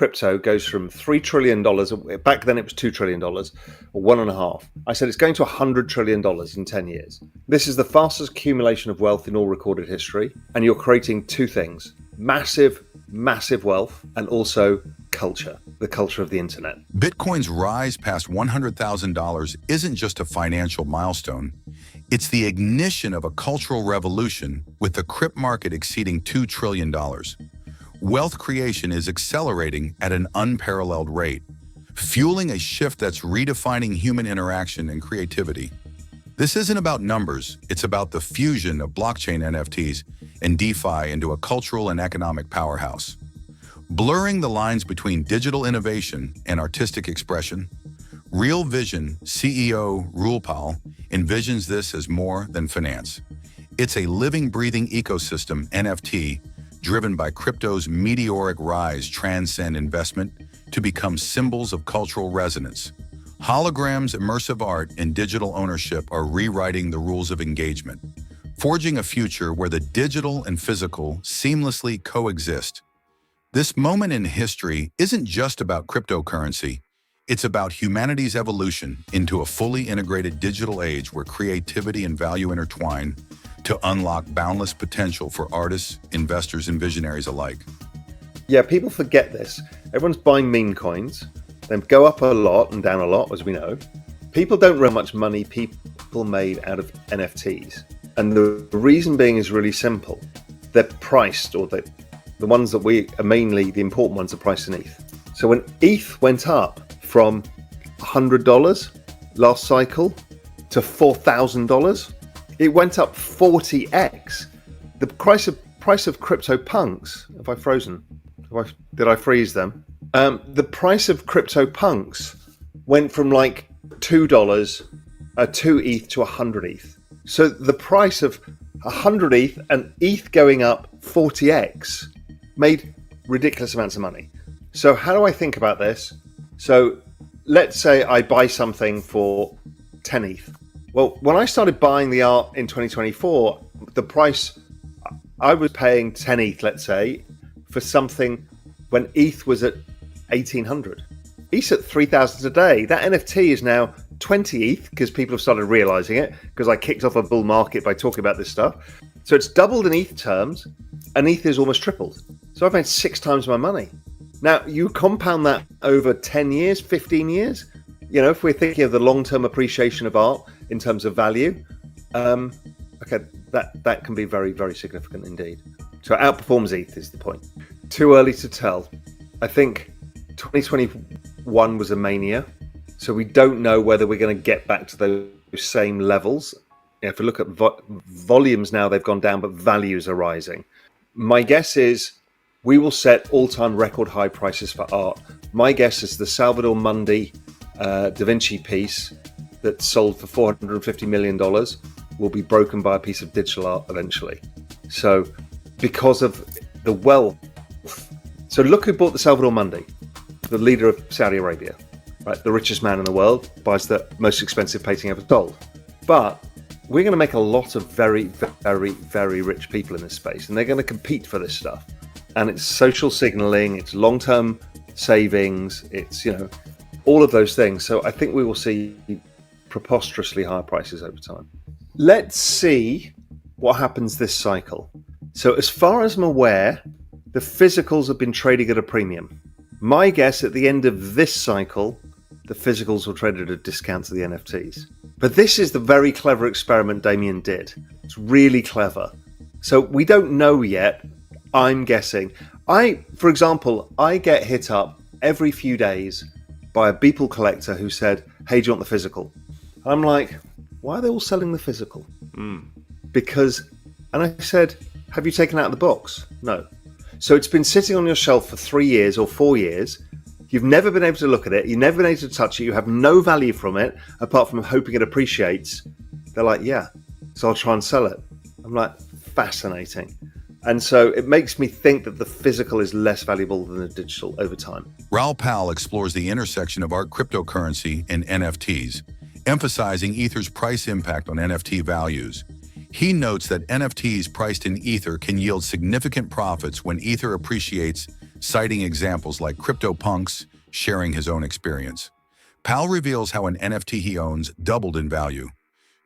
crypto goes from $3 trillion, back then it was $2 trillion, or 1.5. I said it's going to $100 trillion in 10 years. This is the fastest accumulation of wealth in all recorded history. And you're creating two things: massive wealth, and also culture, the culture of the internet. Bitcoin's rise past $100,000 isn't just a financial milestone. It's the ignition of a cultural revolution, with the crypto market exceeding $2 trillion. Wealth creation is accelerating at an unparalleled rate, fueling a shift that's redefining human interaction and creativity. This isn't about numbers, it's about the fusion of blockchain NFTs and DeFi into a cultural and economic powerhouse. Blurring the lines between digital innovation and artistic expression, Real Vision CEO Raoul envisions this as more than finance. It's a living, breathing ecosystem, NFT, driven by crypto's meteoric rise, transcend investment to become symbols of cultural resonance. Holograms, immersive art, and digital ownership are rewriting the rules of engagement, forging a future where the digital and physical seamlessly coexist. This moment in history isn't just about cryptocurrency. It's about humanity's evolution into a fully integrated digital age where creativity and value intertwine to unlock boundless potential for artists, investors, and visionaries alike. Yeah, people forget this. Everyone's buying meme coins. They go up a lot and down a lot, as we know. People don't realize how much money people made out of NFTs. And the reason being is really simple. They're priced, or the ones that we are mainly, the important ones, are priced in ETH. So when ETH went up from $100 last cycle to $4,000, it went up 40x. The price of CryptoPunks, have I frozen? Did I freeze them? The price of CryptoPunks went from like $2 2 ETH to 100 ETH. So the price of 100 ETH and ETH going up 40x made ridiculous amounts of money. So how do I think about this? So let's say I buy something for 10 ETH. Well, when I started buying the art in 2024, the price, I was paying 10 ETH, let's say, for something when ETH was at 1,800. ETH's at 3,000 today. That NFT is now 20 ETH because people have started realizing it, because I kicked off a bull market by talking about this stuff. So it's doubled in ETH terms, and ETH is almost tripled. So I've made 6 times my money. Now, you compound that over 10 years, 15 years, you know, if we're thinking of the long-term appreciation of art in terms of value, okay, that can be very, very significant indeed. So it outperforms ETH is the point. Too early to tell. I think 2021 was a mania, so we don't know whether we're going to get back to those same levels. If we look at volumes now, they've gone down, but values are rising. My guess is we will set all-time record high prices for art. My guess is the Salvador Mundi Da Vinci piece that sold for $450 million will be broken by a piece of digital art eventually. So because of the wealth. So look who bought the Salvador Mundi, the leader of Saudi Arabia, right? The richest man in the world, buys the most expensive painting ever sold. But we're going to make a lot of very, very, very rich people in this space, and they're going to compete for this stuff. And it's social signaling, it's long-term savings, it's, you know, all of those things. So I think we will see preposterously higher prices over time. Let's see what happens this cycle. So as far as I'm aware, the physicals have been trading at a premium. My guess at the end of this cycle, the physicals will trade at a discount to the NFTs. But this is the very clever experiment Damien did. It's really clever. So we don't know yet. I'm guessing. For example, I get hit up every few days by a Beeple collector who said, "Hey, do you want the physical?" I'm like, why are they all selling the physical? Because, and I said, have you taken it out of the box? No. So it's been sitting on your shelf for 3 years or 4 years. You've never been able to look at it. You've never been able to touch it. You have no value from it apart from hoping it appreciates. They're like, yeah, so I'll try and sell it. I'm like, fascinating. And so it makes me think that the physical is less valuable than the digital over time. Raoul explores the intersection of art, cryptocurrency, and NFTs, emphasizing Ether's price impact on NFT values. He notes that NFTs priced in Ether can yield significant profits when Ether appreciates citing examples like CryptoPunks sharing his own experience. Pal reveals how an NFT he owns doubled in value.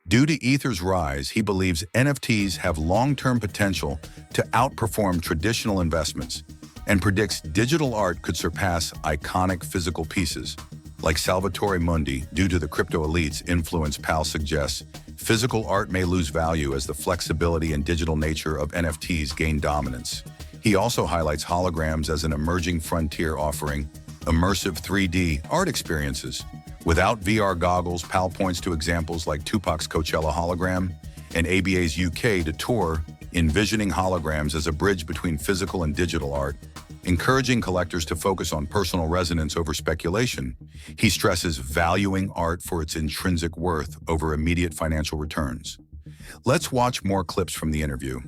Due to Ether's rise, he believes NFTs have long-term potential to outperform traditional investments and predicts digital art could surpass iconic physical pieces. Like Salvatore Mundi, due to the crypto elite's influence, Pal suggests physical art may lose value as the flexibility and digital nature of NFTs gain dominance. He also highlights holograms as an emerging frontier offering immersive 3D art experiences. Without VR goggles, Pal points to examples like Tupac's Coachella hologram and ABA's UK tour, envisioning holograms as a bridge between physical and digital art, encouraging collectors to focus on personal resonance over speculation. He stresses valuing art for its intrinsic worth over immediate financial returns. Let's watch more clips from the interview.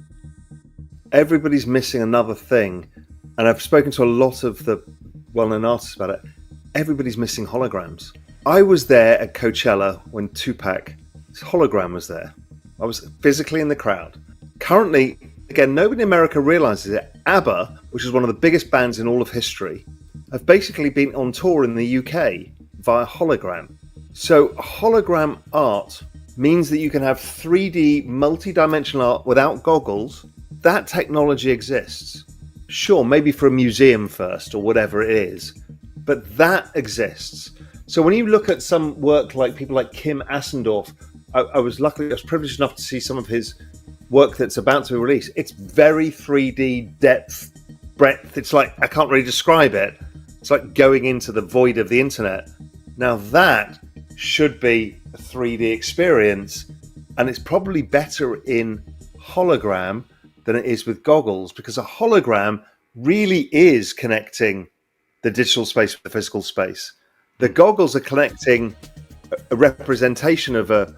Everybody's missing another thing, and I've spoken to a lot of the well-known artists about it. Everybody's missing holograms. I was there at Coachella when Tupac's hologram was there. I was physically in the crowd. Currently, again, nobody in America realizes it. ABBA, which is one of the biggest bands in all of history, have basically been on tour in the UK via hologram. So hologram art means that you can have 3D multi-dimensional art without goggles. That technology exists. Sure, maybe for a museum first or whatever it is, but that exists. So when you look at some work like people like Kim Asendorf, I was privileged enough to see some of his work that's about to be released. It's very 3D depth, breadth. It's like, I can't really describe it. It's like going into the void of the internet. Now that should be a 3D experience, and it's probably better in hologram than it is with goggles, because a hologram really is connecting the digital space with the physical space. The goggles are connecting a representation of a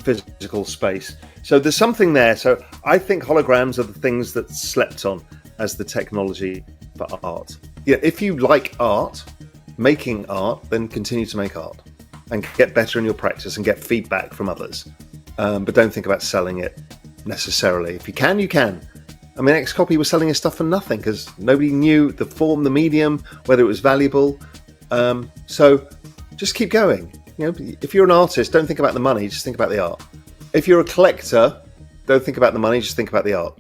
physical space. So there's something there. So I think holograms are the things that slept on as the technology for art. Yeah, if you like art, making art, then continue to make art and get better in your practice and get feedback from others. But don't think about selling it necessarily. If you can, you can. I mean, Xcopy was selling his stuff for nothing because nobody knew the form, the medium, whether it was valuable. So just keep going. You know, if you're an artist, don't think about the money, just think about the art. If you're a collector, don't think about the money, just think about the art.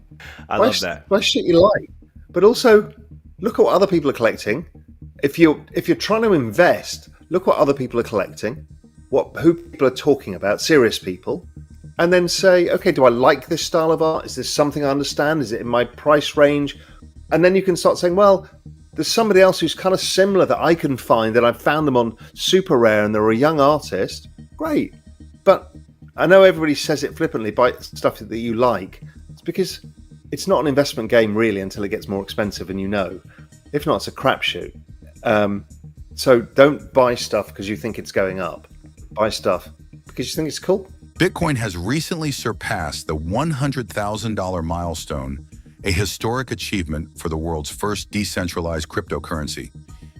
I love that. Buy shit you like, but also look at what other people are collecting. If you're trying to invest, look what other people are collecting, who people are talking about, serious people, and then say, okay, do I like this style of art? Is this something I understand? Is it in my price range? And then you can start saying, well, there's somebody else who's kind of similar that I can find, that I've found them on Super Rare and they're a young artist. Great. But I know everybody says it flippantly, buy stuff that you like. It's because it's not an investment game really until it gets more expensive, and you know. If not, it's a crapshoot. So don't buy stuff because you think it's going up. Buy stuff because you think it's cool. Bitcoin has recently surpassed the $100,000 milestone, a historic achievement for the world's first decentralized cryptocurrency.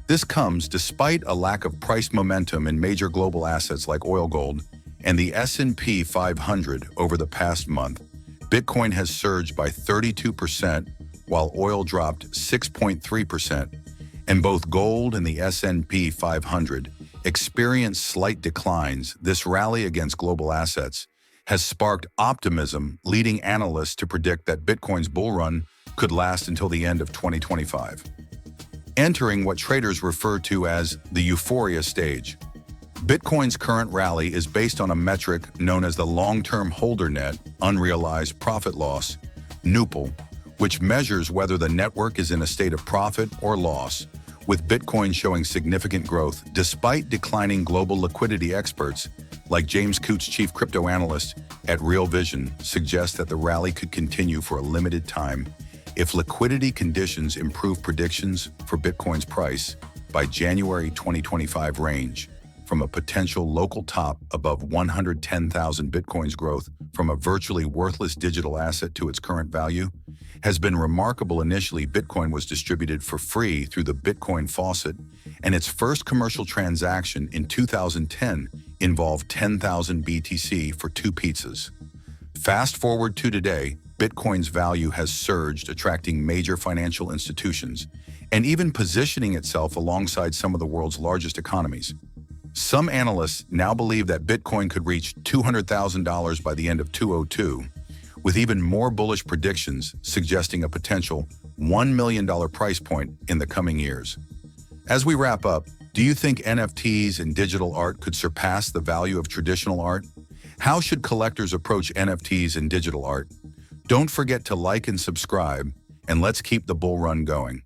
This comes despite a lack of price momentum in major global assets like oil, gold, and the S&P 500 over the past month. Bitcoin has surged by 32%, while oil dropped 6.3%, and both gold and the S&P 500 experienced slight declines. This rally against global assets has sparked optimism, leading analysts to predict that Bitcoin's bull run could last until the end of 2025, entering what traders refer to as the euphoria stage. Bitcoin's current rally is based on a metric known as the long-term holder net unrealized profit loss, NUPL, which measures whether the network is in a state of profit or loss, with Bitcoin showing significant growth despite declining global liquidity. Experts like James Coots, chief crypto analyst at Real Vision, suggest that the rally could continue for a limited time if liquidity conditions improve. Predictions for Bitcoin's price by January 2025 range from a potential local top above 110,000 Bitcoin's growth from a virtually worthless digital asset to its current value has been remarkable. Initially, Bitcoin was distributed for free through the Bitcoin faucet, and its first commercial transaction in 2010 involved 10,000 BTC for 2 pizzas. Fast forward to today, Bitcoin's value has surged, attracting major financial institutions and even positioning itself alongside some of the world's largest economies. Some analysts now believe that Bitcoin could reach $200,000 by the end of 2022, with even more bullish predictions suggesting a potential $1 million price point in the coming years. As we wrap up, do you think NFTs and digital art could surpass the value of traditional art? How should collectors approach NFTs and digital art? Don't forget to like and subscribe, and let's keep the bull run going.